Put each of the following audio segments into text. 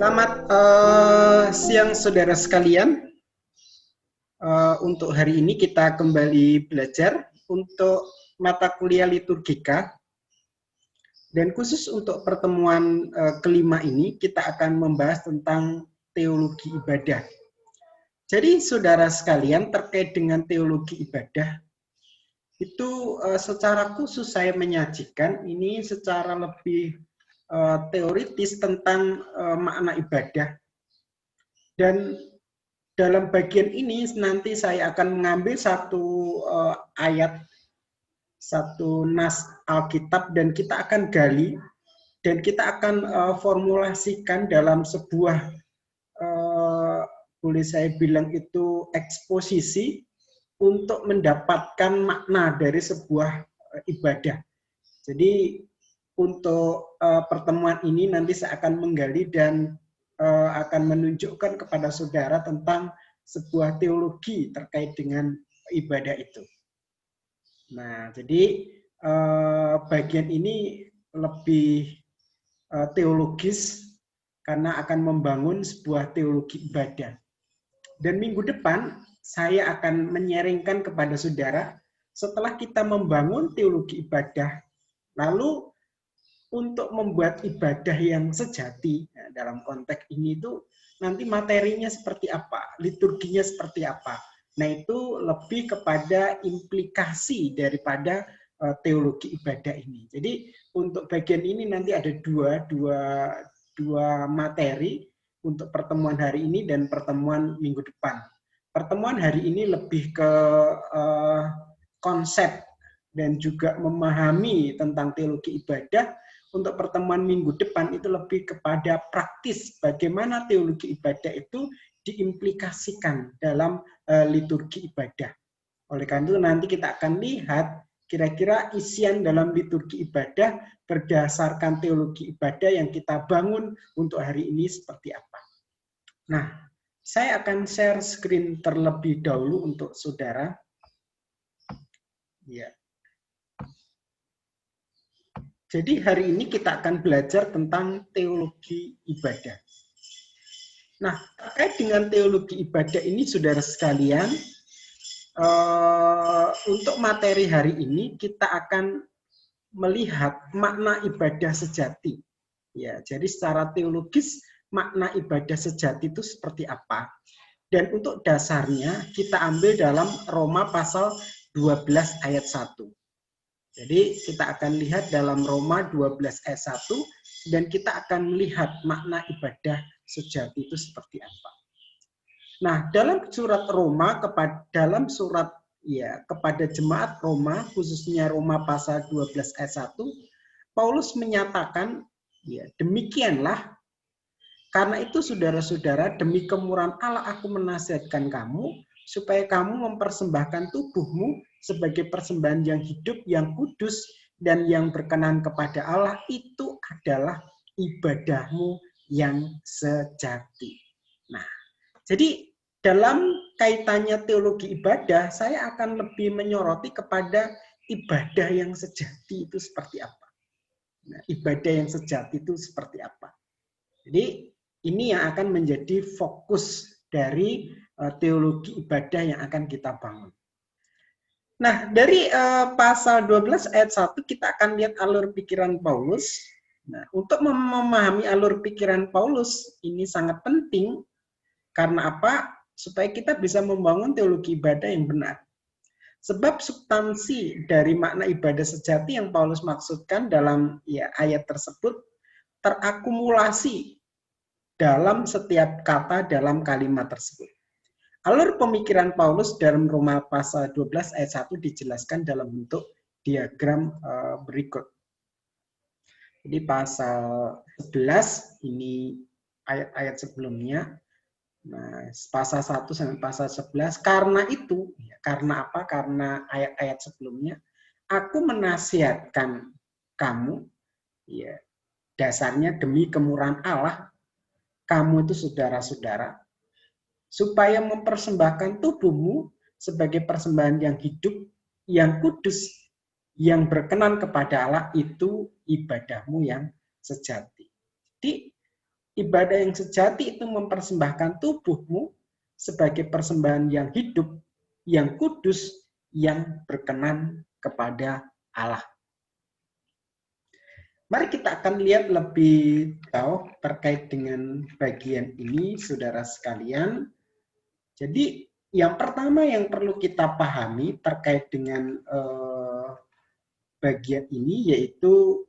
Selamat siang saudara sekalian. Untuk hari ini kita kembali belajar untuk mata kuliah liturgika. Dan khusus untuk pertemuan kelima ini kita akan membahas tentang teologi ibadah. Jadi saudara sekalian, terkait dengan teologi ibadah, itu secara khusus saya menyajikan ini secara lebih teoritis tentang makna ibadah. Dan dalam bagian ini nanti saya akan mengambil satu ayat, satu nas Alkitab, dan kita akan gali dan kita akan formulasikan dalam sebuah boleh saya bilang itu eksposisi untuk mendapatkan makna dari sebuah ibadah. Jadi untuk pertemuan ini nanti saya akan menggali dan akan menunjukkan kepada saudara tentang sebuah teologi terkait dengan ibadah itu. Nah, jadi bagian ini lebih teologis karena akan membangun sebuah teologi ibadah. Dan minggu depan saya akan menyaringkan kepada saudara setelah kita membangun teologi ibadah, lalu untuk membuat ibadah yang sejati, nah, dalam konteks ini itu nanti materinya seperti apa, liturginya seperti apa. Nah, itu lebih kepada implikasi daripada teologi ibadah ini. Jadi untuk bagian ini nanti ada dua materi untuk pertemuan hari ini dan pertemuan minggu depan. Pertemuan hari ini lebih ke konsep dan juga memahami tentang teologi ibadah. Untuk pertemuan minggu depan itu lebih kepada praktis bagaimana teologi ibadah itu diimplikasikan dalam liturgi ibadah. Oleh karena itu nanti kita akan lihat kira-kira isian dalam liturgi ibadah berdasarkan teologi ibadah yang kita bangun untuk hari ini seperti apa. Nah, saya akan share screen terlebih dahulu untuk saudara. Ya. Jadi hari ini kita akan belajar tentang teologi ibadah. Nah, terkait dengan teologi ibadah ini, saudara sekalian, untuk materi hari ini kita akan melihat makna ibadah sejati. Ya, jadi secara teologis makna ibadah sejati itu seperti apa? Dan untuk dasarnya kita ambil dalam Roma pasal 12 ayat 1. Jadi kita akan lihat dalam Roma 12 ayat 1 dan kita akan melihat makna ibadah sejati itu seperti apa. Nah, dalam surat Roma dalam surat kepada jemaat Roma, khususnya Roma pasal 12 ayat 1, Paulus menyatakan, ya, demikianlah karena itu saudara-saudara, demi kemurahan Allah aku menasihatkan kamu supaya kamu mempersembahkan tubuhmu sebagai persembahan yang hidup, yang kudus, dan yang berkenan kepada Allah, itu adalah ibadahmu yang sejati. Nah, jadi dalam kaitannya teologi ibadah, saya akan lebih menyoroti kepada ibadah yang sejati itu seperti apa. Nah, ibadah yang sejati itu seperti apa. Jadi ini yang akan menjadi fokus dari teologi ibadah yang akan kita bangun. Nah, dari pasal 12 ayat 1 kita akan lihat alur pikiran Paulus. Nah, untuk memahami alur pikiran Paulus ini sangat penting karena apa? Supaya kita bisa membangun teologi ibadah yang benar. Sebab substansi dari makna ibadah sejati yang Paulus maksudkan dalam ayat tersebut terakumulasi dalam setiap kata dalam kalimat tersebut. Alur pemikiran Paulus dalam Roma pasal 12 ayat 1 dijelaskan dalam bentuk diagram berikut. Jadi pasal 11 ini ayat-ayat sebelumnya. Nah, pasal 1 sampai pasal 11, karena itu, karena apa? Karena ayat-ayat sebelumnya, aku menasihatkan kamu, ya, dasarnya demi kemurahan Allah, kamu itu saudara-saudara, supaya mempersembahkan tubuhmu sebagai persembahan yang hidup, yang kudus, yang berkenan kepada Allah, itu ibadahmu yang sejati. Jadi, Ibadah yang sejati itu mempersembahkan tubuhmu sebagai persembahan yang hidup, yang kudus, yang berkenan kepada Allah. Mari kita akan lihat lebih jauh terkait dengan bagian ini, saudara sekalian. Jadi, yang pertama yang perlu kita pahami terkait dengan bagian ini, yaitu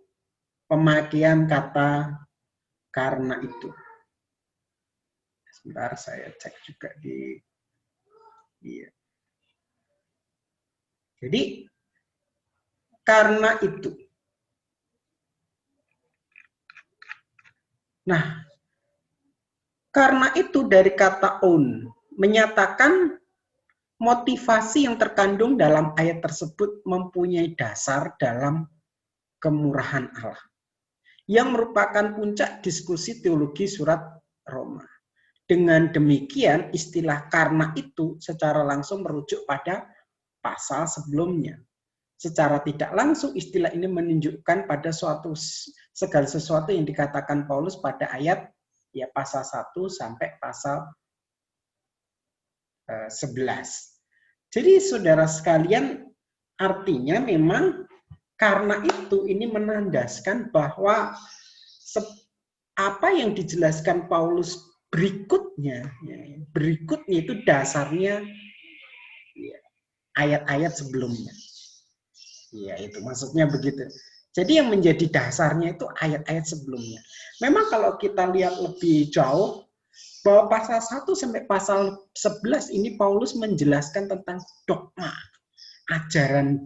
pemakaian kata karena itu. Sebentar, saya cek juga di... Iya. Jadi, karena itu. Nah, karena itu dari kata on, menyatakan motivasi yang terkandung dalam ayat tersebut mempunyai dasar dalam kemurahan Allah, yang merupakan puncak diskusi teologi surat Roma. Dengan demikian, istilah karena itu secara langsung merujuk pada pasal sebelumnya. Secara tidak langsung, istilah ini menunjukkan pada segala sesuatu yang dikatakan Paulus pada ayat ya pasal 1 sampai pasal 11. Jadi saudara sekalian, artinya memang karena itu ini menandaskan bahwa apa yang dijelaskan Paulus berikutnya itu dasarnya ayat-ayat sebelumnya. Ya, itu maksudnya begitu. Jadi yang menjadi dasarnya itu ayat-ayat sebelumnya. Memang kalau kita lihat lebih jauh, bahwa pasal 1 sampai pasal 11 ini Paulus menjelaskan tentang dogma, ajaran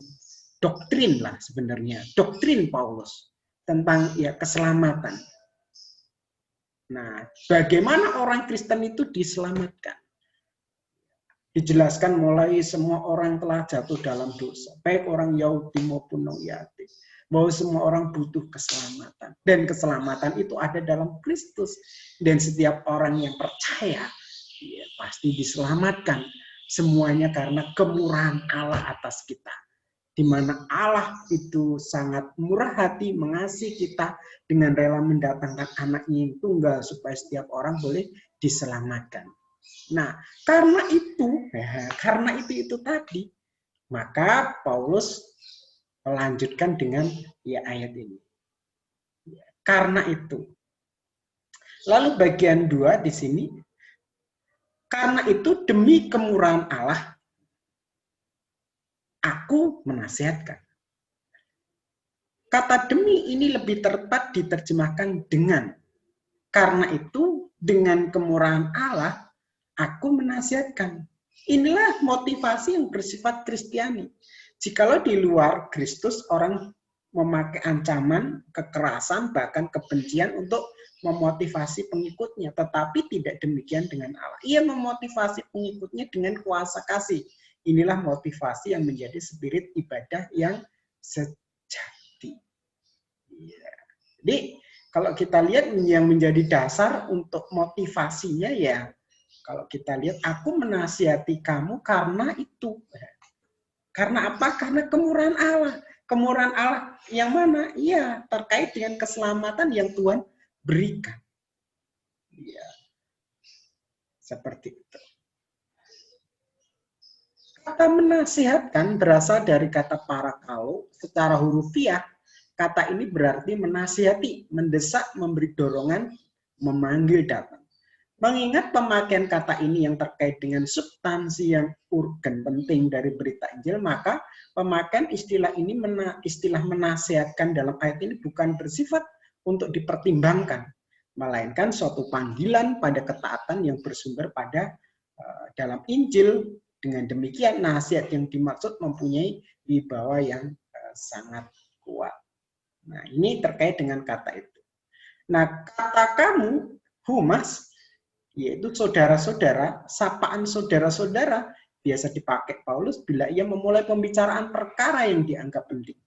doktrin lah sebenarnya, doktrin Paulus tentang ya keselamatan. Nah, bagaimana orang Kristen itu diselamatkan? Dijelaskan mulai semua orang telah jatuh dalam dosa, baik orang Yahudi maupun non-Yahudi, bahwa semua orang butuh keselamatan, dan keselamatan itu ada dalam Kristus, dan setiap orang yang percaya ya, pasti diselamatkan, semuanya karena kemurahan Allah atas kita, di mana Allah itu sangat murah hati mengasihi kita dengan rela mendatangkan anaknya yang tunggal supaya setiap orang boleh diselamatkan. Nah, karena itu tadi, maka Paulus melanjutkan dengan ya ayat ini. Karena itu. Lalu bagian 2 di sini, karena itu demi kemurahan Allah, aku menasihatkan. Kata demi ini lebih tepat diterjemahkan dengan. Karena itu, dengan kemurahan Allah, aku menasihatkan. Inilah motivasi yang bersifat Kristiani. Jikalau di luar Kristus, orang memakai ancaman, kekerasan, bahkan kebencian untuk memotivasi pengikutnya. Tetapi tidak demikian dengan Allah. Ia memotivasi pengikutnya dengan kuasa kasih. Inilah motivasi yang menjadi spirit ibadah yang sejati. Ya. Jadi, kalau kita lihat yang menjadi dasar untuk motivasinya ya, kalau kita lihat, aku menasihati kamu karena itu. Karena apa? Karena kemurahan Allah. Kemurahan Allah yang mana? Iya, terkait dengan keselamatan yang Tuhan berikan. Iya. Seperti itu. Kata menasihatkan berasal dari kata parakalo, secara hurufiah. Kata ini berarti menasihati, mendesak, memberi dorongan, memanggil datang. Mengingat pemakaian kata ini yang terkait dengan substansi yang urgen penting dari berita Injil, maka pemakaian istilah ini, istilah menasihatkan dalam ayat ini bukan bersifat untuk dipertimbangkan, melainkan suatu panggilan pada ketaatan yang bersumber pada dalam Injil. Dengan demikian, nasihat yang dimaksud mempunyai wibawa yang sangat kuat. Nah, ini terkait dengan kata itu. Nah, kata kamu, humas, yaitu saudara-saudara, sapaan saudara-saudara, biasa dipakai Paulus bila ia memulai pembicaraan perkara yang dianggap penting.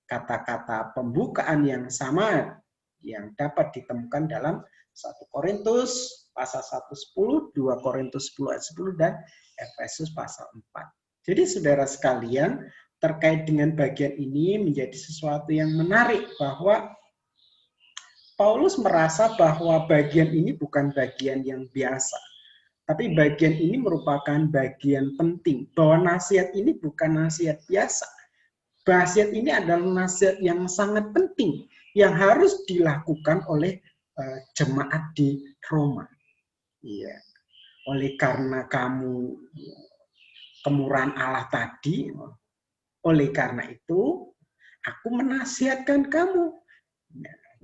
Kata-kata pembukaan yang sama yang dapat ditemukan dalam 1 Korintus pasal 1:10, 2 Korintus 10 ayat 10, dan Efesus pasal 4. Jadi saudara sekalian, terkait dengan bagian ini menjadi sesuatu yang menarik bahwa Paulus merasa bahwa bagian ini bukan bagian yang biasa, tapi bagian ini merupakan bagian penting, bahwa nasihat ini bukan nasihat biasa. Nasihat ini adalah nasihat yang sangat penting, yang harus dilakukan oleh jemaat di Roma. Iya. Oleh karena kamu kemurahan Allah tadi, oleh karena itu aku menasihatkan kamu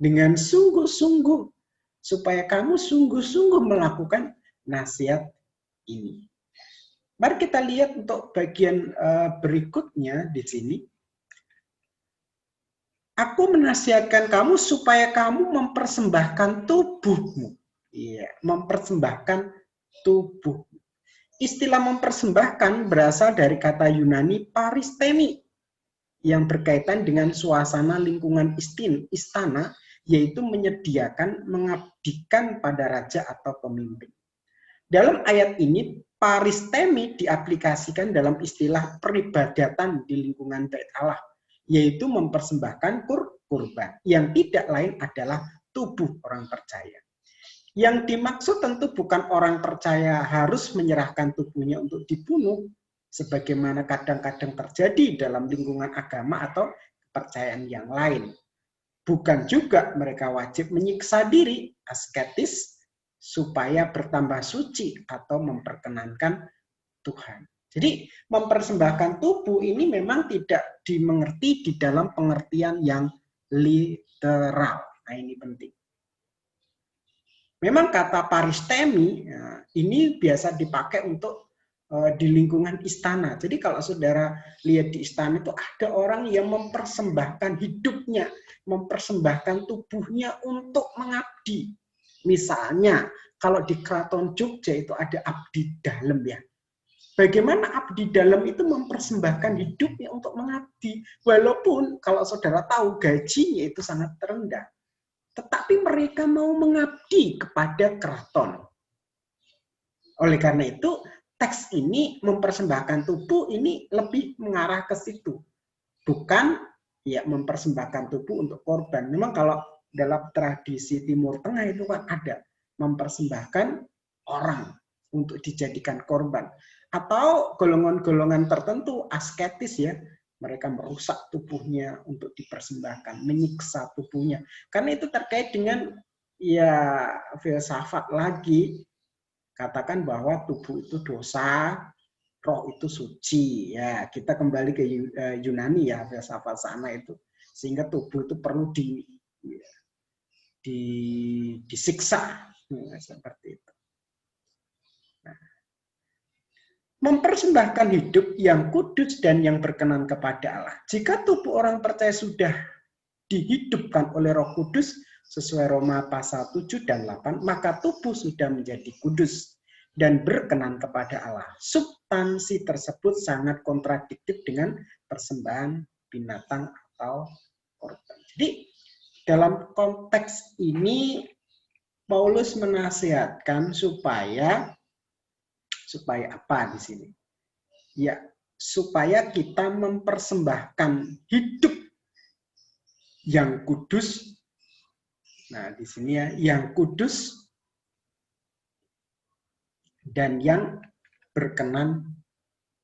dengan sungguh-sungguh supaya kamu sungguh-sungguh melakukan nasihat ini. Mari kita lihat untuk bagian berikutnya di sini. Aku menasihatkan kamu supaya kamu mempersembahkan tubuhmu. Iya, mempersembahkan tubuh. Istilah mempersembahkan berasal dari kata Yunani paristemi yang berkaitan dengan suasana lingkungan istana, yaitu menyediakan, mengabdikan pada raja atau pemimpin. Dalam ayat ini, paristemi diaplikasikan dalam istilah peribadatan di lingkungan Bait Allah, yaitu mempersembahkan kurban, yang tidak lain adalah tubuh orang percaya. Yang dimaksud tentu bukan orang percaya harus menyerahkan tubuhnya untuk dibunuh, sebagaimana kadang-kadang terjadi dalam lingkungan agama atau kepercayaan yang lain. Bukan juga mereka wajib menyiksa diri, asketis, supaya bertambah suci atau memperkenankan Tuhan. Jadi mempersembahkan tubuh ini memang tidak dimengerti di dalam pengertian yang literal. Nah, ini penting. Memang kata paristemi ini biasa dipakai untuk di lingkungan istana. Jadi kalau saudara lihat di istana itu ada orang yang mempersembahkan hidupnya, mempersembahkan tubuhnya untuk mengabdi. Misalnya kalau di Keraton Jogja itu ada abdi dalem ya. Bagaimana abdi dalam itu mempersembahkan hidupnya untuk mengabdi. Walaupun kalau saudara tahu gajinya itu sangat rendah. Tetapi mereka mau mengabdi kepada keraton. Oleh karena itu, teks ini mempersembahkan tubuh ini lebih mengarah ke situ. Bukan ya mempersembahkan tubuh untuk korban. Memang kalau dalam tradisi Timur Tengah itu kan ada mempersembahkan orang untuk dijadikan korban. Atau golongan-golongan tertentu asketis ya, mereka merusak tubuhnya untuk dipersembahkan, menyiksa tubuhnya. Karena itu terkait dengan ya filsafat lagi, katakan bahwa tubuh itu dosa, roh itu suci. Ya, kita kembali ke Yunani ya, filsafat sana itu. Sehingga tubuh itu perlu disiksa. Seperti itu. Nah, mempersembahkan hidup yang kudus dan yang berkenan kepada Allah. Jika tubuh orang percaya sudah dihidupkan oleh Roh Kudus sesuai Roma pasal 7 dan 8, maka tubuh sudah menjadi kudus dan berkenan kepada Allah. Substansi tersebut sangat kontradiktif dengan persembahan binatang atau korban. Jadi dalam konteks ini Paulus menasihatkan supaya apa di sini? Ya, supaya kita mempersembahkan hidup yang kudus. Nah, di sini ya, yang kudus dan yang berkenan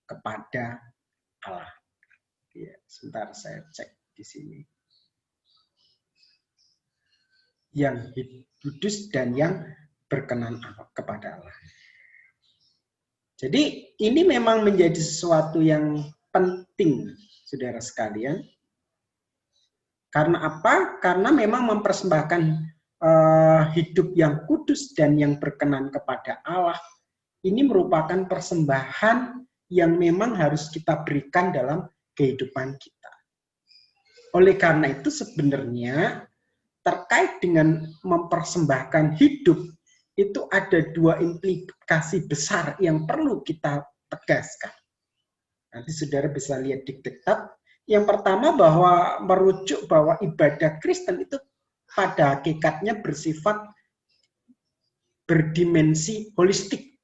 kepada Allah. Ya, sebentar saya cek di sini. Yang kudus dan yang berkenan kepada Allah. Jadi ini memang menjadi sesuatu yang penting, saudara sekalian. Karena apa? Karena memang mempersembahkan hidup yang kudus dan yang berkenan kepada Allah ini merupakan persembahan yang memang harus kita berikan dalam kehidupan kita. Oleh karena itu sebenarnya terkait dengan mempersembahkan hidup itu ada dua implikasi besar yang perlu kita tegaskan. Nanti saudara bisa lihat di kitab. Yang pertama bahwa merujuk bahwa ibadah Kristen itu pada hakikatnya bersifat berdimensi holistik.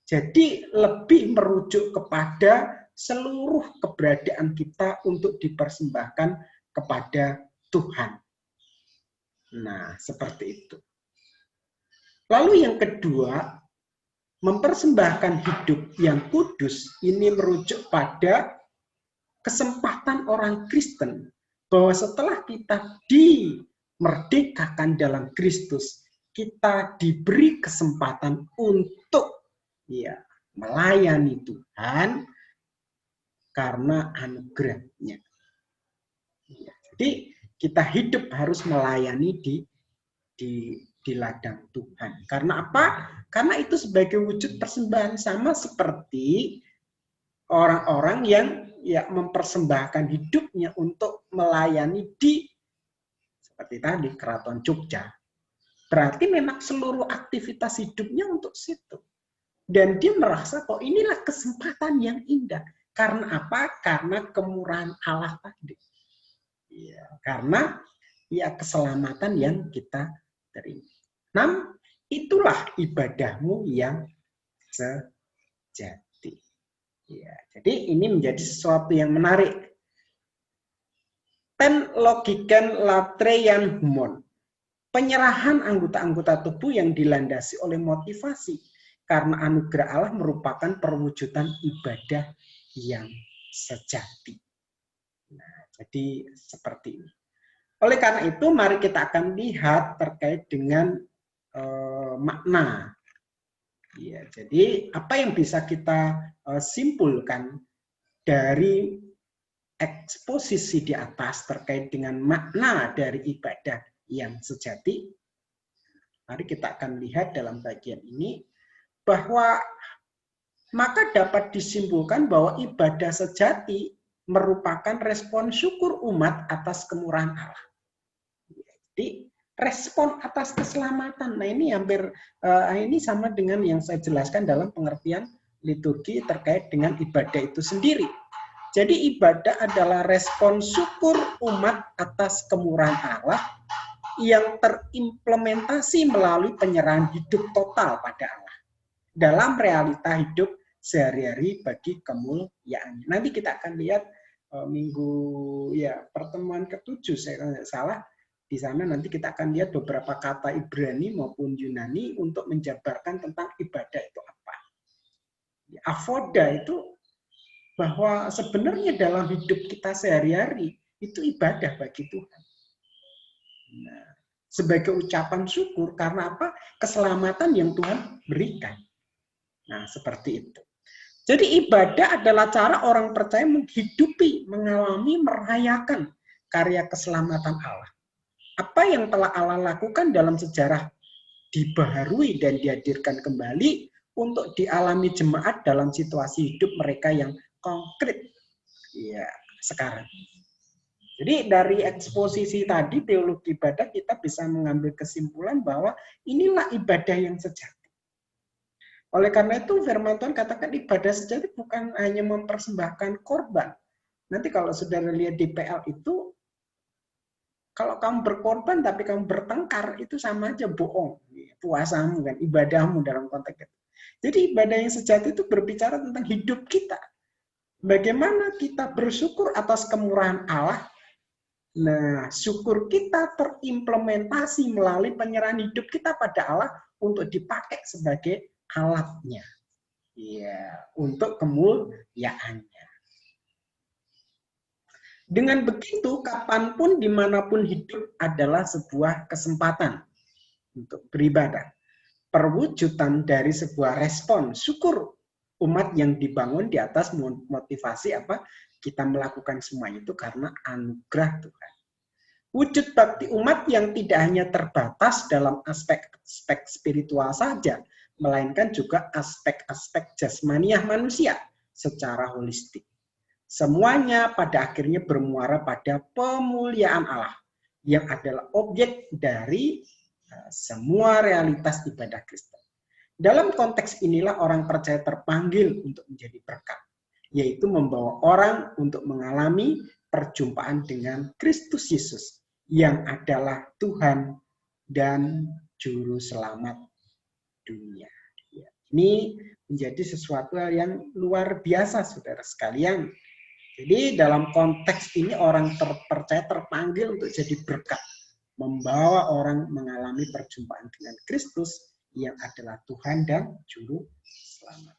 Jadi lebih merujuk kepada seluruh keberadaan kita untuk dipersembahkan kepada Tuhan. Nah, seperti itu. Lalu yang kedua, mempersembahkan hidup yang kudus ini merujuk pada kesempatan orang Kristen bahwa setelah kita dimerdekakan dalam Kristus, kita diberi kesempatan untuk melayani Tuhan karena anugerahnya. Jadi kita hidup harus melayani di ladang Tuhan. Karena apa? Karena itu sebagai wujud persembahan, sama seperti orang-orang yang mempersembahkan hidupnya untuk melayani seperti tadi Keraton Jogja. Berarti memang seluruh aktivitas hidupnya untuk situ. Dan dia merasa kok inilah kesempatan yang indah. Karena apa? Karena kemurahan Allah tadi. Ya, karena keselamatan yang kita terima. Nah, itulah ibadahmu yang sejati. Ya, jadi ini menjadi sesuatu yang menarik. Ten logiken latreyan humon. Penyerahan anggota-anggota tubuh yang dilandasi oleh motivasi karena anugerah Allah merupakan perwujudan ibadah yang sejati. Nah, jadi seperti ini. Oleh karena itu, mari kita akan lihat terkait dengan makna. Ya, jadi apa yang bisa kita simpulkan dari eksposisi di atas terkait dengan makna dari ibadah yang sejati? Mari kita akan lihat dalam bagian ini bahwa maka dapat disimpulkan bahwa ibadah sejati merupakan respon syukur umat atas kemurahan Allah. Jadi respon atas keselamatan. Nah, ini hampir ini sama dengan yang saya jelaskan dalam pengertian liturgi terkait dengan ibadah itu sendiri. Jadi ibadah adalah respon syukur umat atas kemurahan Allah yang terimplementasi melalui penyerahan hidup total pada Allah dalam realita hidup sehari-hari bagi kemuliaan. Nanti kita akan lihat pertemuan ke-7 saya tidak salah. Di sana nanti kita akan lihat beberapa kata Ibrani maupun Yunani untuk menjabarkan tentang ibadah itu apa. Avoda itu bahwa sebenarnya dalam hidup kita sehari-hari itu ibadah bagi Tuhan. Nah, sebagai ucapan syukur karena apa? Keselamatan yang Tuhan berikan. Nah, seperti itu. Jadi ibadah adalah cara orang percaya menghidupi, mengalami, merayakan karya keselamatan Allah. Apa yang telah Allah lakukan dalam sejarah dibaharui dan dihadirkan kembali untuk dialami jemaat dalam situasi hidup mereka yang konkret sekarang. Jadi dari eksposisi tadi teologi ibadah kita bisa mengambil kesimpulan bahwa inilah ibadah yang sejati. Oleh karena itu firman Tuhan katakan ibadah sejati bukan hanya mempersembahkan korban. Nanti kalau saudara lihat di PL itu, kalau kamu berkorban tapi kamu bertengkar, itu sama aja bohong. Puasamu kan, ibadahmu dalam konteks itu. Jadi ibadah yang sejati itu berbicara tentang hidup kita. Bagaimana kita bersyukur atas kemurahan Allah. Nah, syukur kita terimplementasi melalui penyerahan hidup kita pada Allah untuk dipakai sebagai alatnya. Untuk kemuliaannya. Dengan begitu, kapanpun, dimanapun hidup adalah sebuah kesempatan untuk beribadah. Perwujudan dari sebuah respon syukur umat yang dibangun di atas motivasi apa? Kita melakukan semua itu karena anugerah Tuhan. Wujud bakti umat yang tidak hanya terbatas dalam aspek-aspek spiritual saja, melainkan juga aspek-aspek jasmaniah manusia secara holistik. Semuanya pada akhirnya bermuara pada pemuliaan Allah yang adalah objek dari semua realitas ibadah Kristen. Dalam konteks inilah orang percaya terpanggil untuk menjadi berkat, yaitu membawa orang untuk mengalami perjumpaan dengan Kristus Yesus yang adalah Tuhan dan Juru Selamat dunia. Ini menjadi sesuatu yang luar biasa, saudara sekalian. Jadi dalam konteks ini orang percaya terpanggil untuk jadi berkat. membawa orang mengalami perjumpaan dengan Kristus yang adalah Tuhan dan Juru Selamat.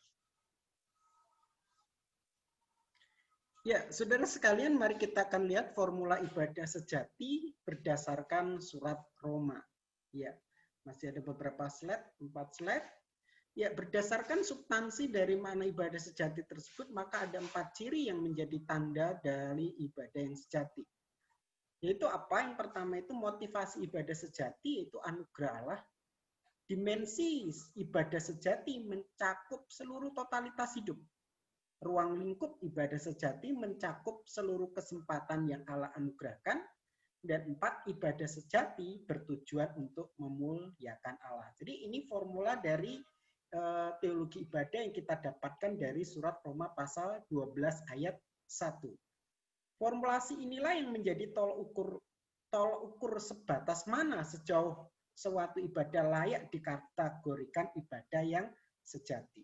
Ya, saudara sekalian, mari kita akan lihat formula ibadah sejati berdasarkan surat Roma. Ya, masih ada beberapa slide, 4 slide. Ya, berdasarkan substansi dari makna ibadah sejati tersebut, maka ada 4 ciri yang menjadi tanda dari ibadah yang sejati. Yaitu apa? Yang pertama itu motivasi ibadah sejati, yaitu anugerah Allah. Dimensi ibadah sejati mencakup seluruh totalitas hidup. Ruang lingkup ibadah sejati mencakup seluruh kesempatan yang Allah anugerahkan. Dan 4, ibadah sejati bertujuan untuk memuliakan Allah. Jadi ini formula dari teologi ibadah yang kita dapatkan dari surat Roma pasal 12 ayat 1. Formulasi inilah yang menjadi tolok ukur sebatas mana sejauh suatu ibadah layak dikategorikan ibadah yang sejati.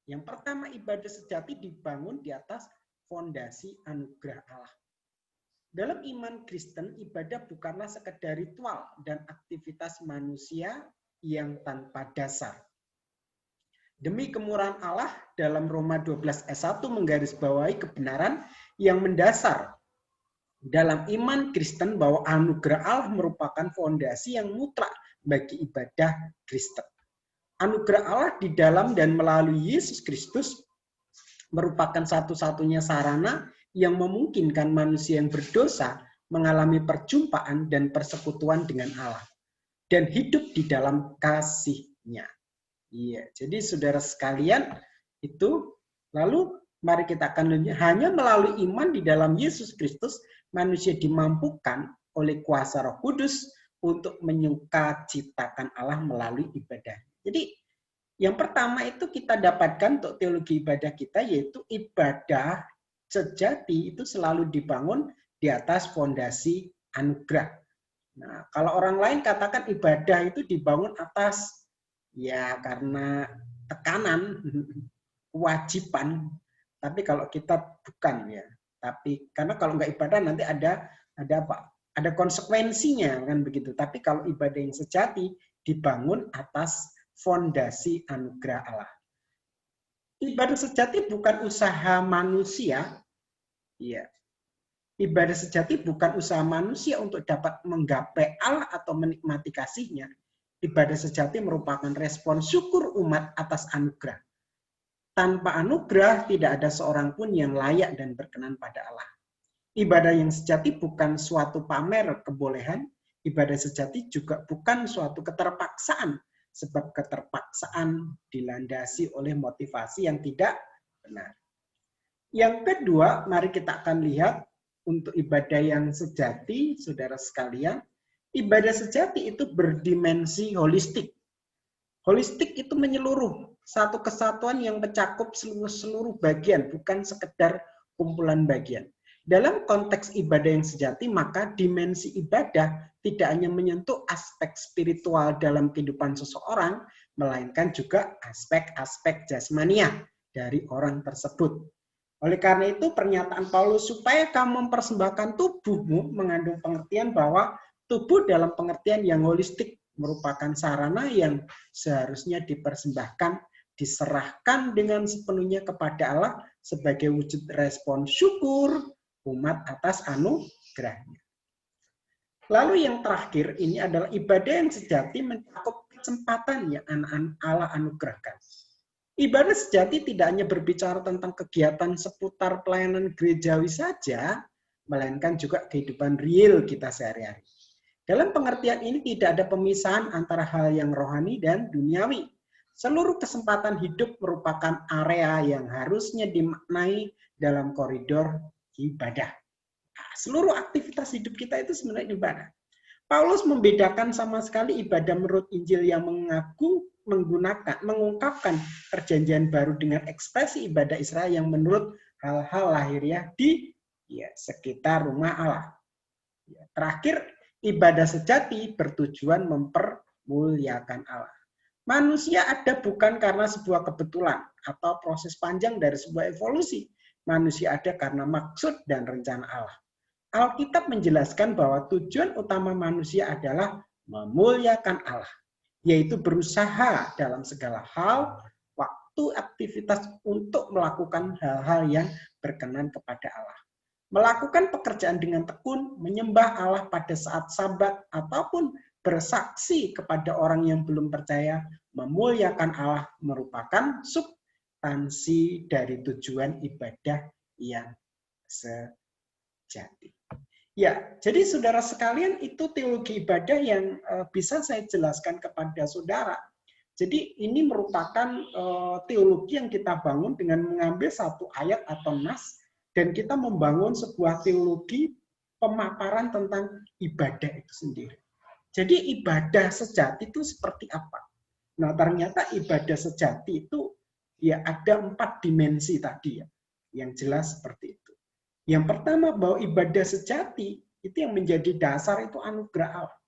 Yang pertama, ibadah sejati dibangun di atas fondasi anugerah Allah. Dalam iman Kristen, ibadah bukanlah sekedar ritual dan aktivitas manusia yang tanpa dasar. Demi kemurahan Allah, dalam Roma 12 ayat 1 menggarisbawahi kebenaran yang mendasar dalam iman Kristen bahwa anugerah Allah merupakan fondasi yang mutlak bagi ibadah Kristen. Anugerah Allah di dalam dan melalui Yesus Kristus merupakan satu-satunya sarana yang memungkinkan manusia yang berdosa mengalami perjumpaan dan persekutuan dengan Allah dan hidup di dalam kasih-Nya. Iya, jadi saudara sekalian itu, lalu mari kita akan lihat, hanya melalui iman di dalam Yesus Kristus manusia dimampukan oleh kuasa Roh Kudus untuk menyukacitakan Allah melalui ibadah. Jadi yang pertama itu kita dapatkan untuk teologi ibadah kita, yaitu ibadah sejati itu selalu dibangun di atas fondasi anugerah. Nah, kalau orang lain katakan ibadah itu dibangun atas ya karena tekanan, kewajiban. Tapi kalau kita bukan ya. Tapi karena kalau nggak ibadah nanti ada apa? Ada konsekuensinya kan begitu. Tapi kalau ibadah yang sejati dibangun atas fondasi anugerah Allah. Ibadah sejati bukan usaha manusia. Iya. Ibadah sejati bukan usaha manusia untuk dapat menggapai Allah atau menikmati kasih-Nya. Ibadah sejati merupakan respon syukur umat atas anugerah. Tanpa anugerah tidak ada seorang pun yang layak dan berkenan pada Allah. Ibadah yang sejati bukan suatu pamer kebolehan. Ibadah sejati juga bukan suatu keterpaksaan. Sebab keterpaksaan dilandasi oleh motivasi yang tidak benar. Yang kedua, mari kita akan lihat untuk ibadah yang sejati, saudara sekalian, ibadah sejati itu berdimensi holistik. Holistik itu menyeluruh, satu kesatuan yang mencakup seluruh bagian, bukan sekedar kumpulan bagian. Dalam konteks ibadah yang sejati, maka dimensi ibadah tidak hanya menyentuh aspek spiritual dalam kehidupan seseorang, melainkan juga aspek-aspek jasmania dari orang tersebut. Oleh karena itu, pernyataan Paulus supaya kamu mempersembahkan tubuhmu mengandung pengertian bahwa tubuh dalam pengertian yang holistik merupakan sarana yang seharusnya dipersembahkan, diserahkan dengan sepenuhnya kepada Allah sebagai wujud respon syukur umat atas anugerahnya. Lalu yang terakhir ini adalah ibadah yang sejati mencakup kesempatan yang anak-anak Allah anugerahkan. Ibadah sejati tidak hanya berbicara tentang kegiatan seputar pelayanan gerejawi saja, melainkan juga kehidupan real kita sehari-hari. Dalam pengertian ini tidak ada pemisahan antara hal yang rohani dan duniawi. Seluruh kesempatan hidup merupakan area yang harusnya dimaknai dalam koridor ibadah. Seluruh aktivitas hidup kita itu sebenarnya ibadah. Paulus membedakan sama sekali ibadah menurut Injil yang mengungkapkan perjanjian baru dengan ekspresi ibadah Israel yang menurut hal-hal lahiriah di sekitar rumah Allah. Terakhir, ibadah sejati bertujuan mempermuliakan Allah. Manusia ada bukan karena sebuah kebetulan atau proses panjang dari sebuah evolusi. Manusia ada karena maksud dan rencana Allah. Alkitab menjelaskan bahwa tujuan utama manusia adalah memuliakan Allah, yaitu berusaha dalam segala hal, waktu, aktivitas untuk melakukan hal-hal yang berkenan kepada Allah. Melakukan pekerjaan dengan tekun, menyembah Allah pada saat Sabat, ataupun bersaksi kepada orang yang belum percaya, memuliakan Allah merupakan substansi dari tujuan ibadah yang sejati. Ya, jadi saudara sekalian itu teologi ibadah yang bisa saya jelaskan kepada saudara. Jadi ini merupakan teologi yang kita bangun dengan mengambil satu ayat atau nas dan kita membangun sebuah teologi pemaparan tentang ibadah itu sendiri. Jadi ibadah sejati itu seperti apa? Nah, ternyata ibadah sejati itu ya ada 4 dimensi tadi ya, yang jelas seperti itu. Yang pertama, bahwa ibadah sejati itu yang menjadi dasar itu anugerah Allah.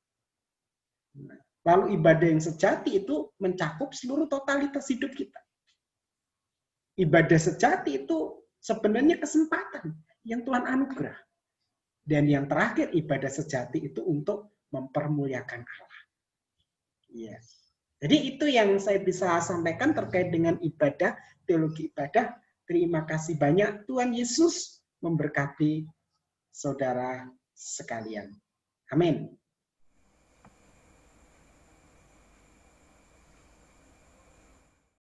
Lalu ibadah yang sejati itu mencakup seluruh totalitas hidup kita. Ibadah sejati itu sebenarnya kesempatan yang Tuhan anugerah. Dan yang terakhir, ibadah sejati itu untuk mempermuliakan Allah. Yes. Jadi itu yang saya bisa sampaikan terkait dengan ibadah, teologi ibadah. Terima kasih banyak. Tuhan Yesus memberkati saudara sekalian. Amin.